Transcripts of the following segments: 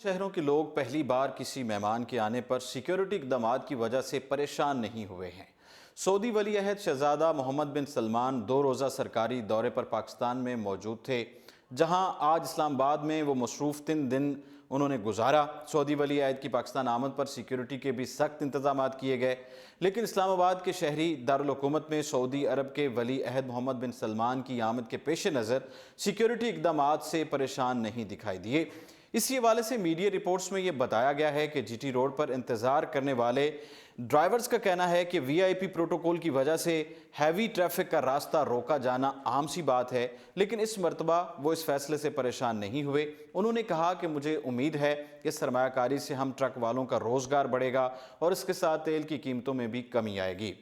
شہروں کے لوگ پہلی بار کسی مہمان کے آنے پر سیکیورٹی اقدامات کی وجہ سے پریشان نہیں ہوئے ہیں۔ سعودی ولی عہد شہزادہ محمد بن سلمان 2 روزہ سرکاری دورے پر پاکستان میں موجود تھے، جہاں آج اسلام آباد میں وہ مصروف 3 دن انہوں نے گزارا۔ سعودی ولی عہد کی پاکستان آمد پر سیکیورٹی کے بھی سخت انتظامات کیے گئے، لیکن اسلام آباد کے شہری دارالحکومت میں سعودی عرب کے ولی عہد محمد بن سلمان کی آمد کے پیش نظر سیکیورٹی اقدامات سے پریشان نہیں دکھائی دیے۔ اسی حوالے سے میڈیا رپورٹس میں یہ بتایا گیا ہے کہ جی ٹی روڈ پر انتظار کرنے والے ڈرائیورز کا کہنا ہے کہ وی آئی پی پروٹوکول کی وجہ سے ہیوی ٹریفک کا راستہ روکا جانا عام سی بات ہے، لیکن اس مرتبہ وہ اس فیصلے سے پریشان نہیں ہوئے۔ انہوں نے کہا کہ مجھے امید ہے کہ سرمایہ کاری سے ہم ٹرک والوں کا روزگار بڑھے گا اور اس کے ساتھ تیل کی قیمتوں میں بھی کمی آئے گی۔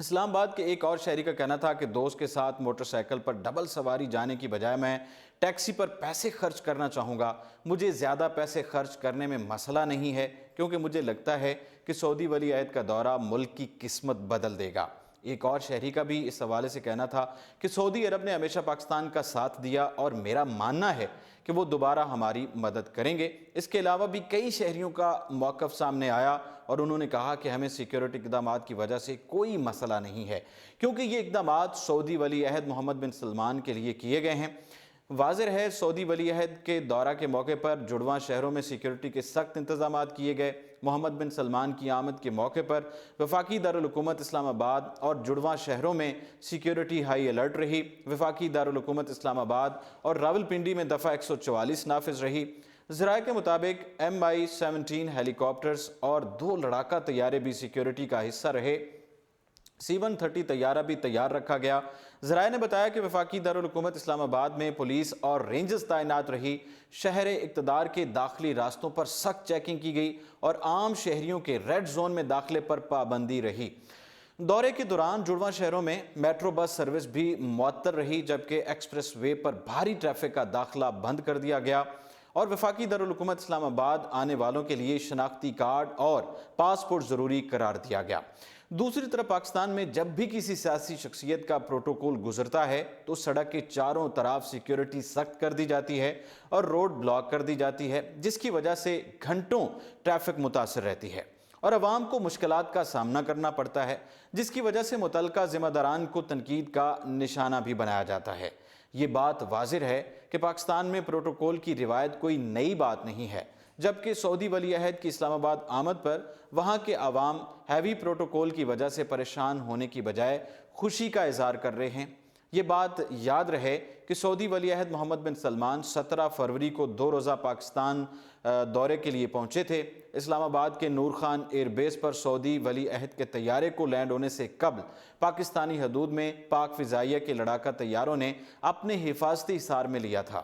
اسلام آباد کے ایک اور شہری کا کہنا تھا کہ دوست کے ساتھ موٹر سائیکل پر ڈبل سواری جانے کی بجائے میں ٹیکسی پر پیسے خرچ کرنا چاہوں گا۔ مجھے زیادہ پیسے خرچ کرنے میں مسئلہ نہیں ہے، کیونکہ مجھے لگتا ہے کہ سعودی ولی عہد کا دورہ ملک کی قسمت بدل دے گا۔ ایک اور شہری کا بھی اس حوالے سے کہنا تھا کہ سعودی عرب نے ہمیشہ پاکستان کا ساتھ دیا اور میرا ماننا ہے کہ وہ دوبارہ ہماری مدد کریں گے۔ اس کے علاوہ بھی کئی شہریوں کا موقف سامنے آیا اور انہوں نے کہا کہ ہمیں سیکیورٹی اقدامات کی وجہ سے کوئی مسئلہ نہیں ہے، کیونکہ یہ اقدامات سعودی ولی عہد محمد بن سلمان کے لیے کیے گئے ہیں۔ واضح ہے سعودی ولی عہد کے دورہ کے موقع پر جڑواں شہروں میں سیکیورٹی کے سخت انتظامات کیے گئے۔ محمد بن سلمان کی آمد کے موقع پر وفاقی دارالحکومت اسلام آباد اور جڑواں شہروں میں سیکیورٹی ہائی الرٹ رہی۔ وفاقی دارالحکومت اسلام آباد اور راولپنڈی میں دفعہ 144 نافذ رہی۔ ذرائع کے مطابق MI-17 ہیلی کاپٹرز اور 2 لڑاکا طیارے بھی سیکیورٹی کا حصہ رہے۔ C-130 طیارہ بھی تیار رکھا گیا۔ ذرائع نے بتایا کہ وفاقی دارالحکومت اسلام آباد میں پولیس اور رینجرز تعینات رہی۔ شہر اقتدار کے داخلی راستوں پر سخت چیکنگ کی گئی اور عام شہریوں کے ریڈ زون میں داخلے پر پابندی رہی۔ دورے کے دوران جڑواں شہروں میں میٹرو بس سروس بھی معطل رہی، جبکہ ایکسپریس وے پر بھاری ٹریفک کا داخلہ بند کر دیا گیا اور وفاقی دارالحکومت اسلام آباد آنے والوں کے لیے شناختی کارڈ اور پاسپورٹ ضروری قرار دیا گیا۔ دوسری طرف پاکستان میں جب بھی کسی سیاسی شخصیت کا پروٹوکول گزرتا ہے تو سڑک کے چاروں طرف سیکیورٹی سخت کر دی جاتی ہے اور روڈ بلاک کر دی جاتی ہے، جس کی وجہ سے گھنٹوں ٹریفک متاثر رہتی ہے اور عوام کو مشکلات کا سامنا کرنا پڑتا ہے، جس کی وجہ سے متعلقہ ذمہ داران کو تنقید کا نشانہ بھی بنایا جاتا ہے۔ یہ بات واضح ہے کہ پاکستان میں پروٹوکول کی روایت کوئی نئی بات نہیں ہے، جبکہ سعودی ولی عہد کی اسلام آباد آمد پر وہاں کے عوام ہیوی پروٹوکول کی وجہ سے پریشان ہونے کی بجائے خوشی کا اظہار کر رہے ہیں۔ یہ بات یاد رہے کہ سعودی ولی عہد محمد بن سلمان 17 فروری کو 2 روزہ پاکستان دورے کے لیے پہنچے تھے۔ اسلام آباد کے نور خان ایئر بیس پر سعودی ولی عہد کے طیارے کو لینڈ ہونے سے قبل پاکستانی حدود میں پاک فضائیہ کے لڑاکا طیاروں نے اپنے حفاظتی حصار میں لیا تھا۔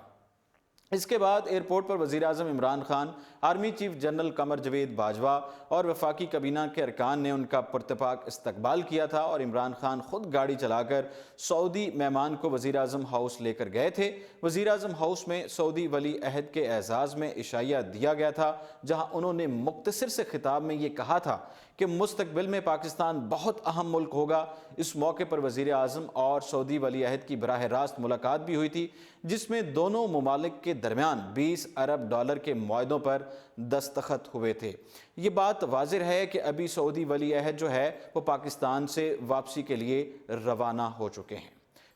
اس کے بعد ایئرپورٹ پر وزیر اعظم Imran Khan, army chief general Qamar Javed Bajwa اور وفاقی کابینہ کے ارکان نے ان کا پرتپاک استقبال کیا تھا اور عمران خان خود گاڑی چلا کر سعودی مہمان کو وزیر اعظم ہاؤس لے کر گئے تھے۔ وزیر اعظم ہاؤس میں سعودی ولی عہد کے اعزاز میں عشائیہ دیا گیا تھا، جہاں انہوں نے مختصر سے خطاب میں یہ کہا تھا کہ مستقبل میں پاکستان بہت اہم ملک ہوگا۔ اس موقع پر وزیر اعظم اور سعودی ولی عہد کی براہ راست ملاقات بھی ہوئی تھی، جس میں دونوں ممالک کے درمیان 20 ارب ڈالر کے معاہدوں پر دستخط ہوئے تھے۔ یہ بات واضح ہے کہ ابھی سعودی ولی عہد جو ہے وہ پاکستان سے واپسی کے لیے روانہ ہو چکے ہیں۔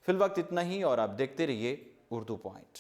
فی الوقت اتنا ہی اور آپ دیکھتے رہیے اردو پوائنٹ۔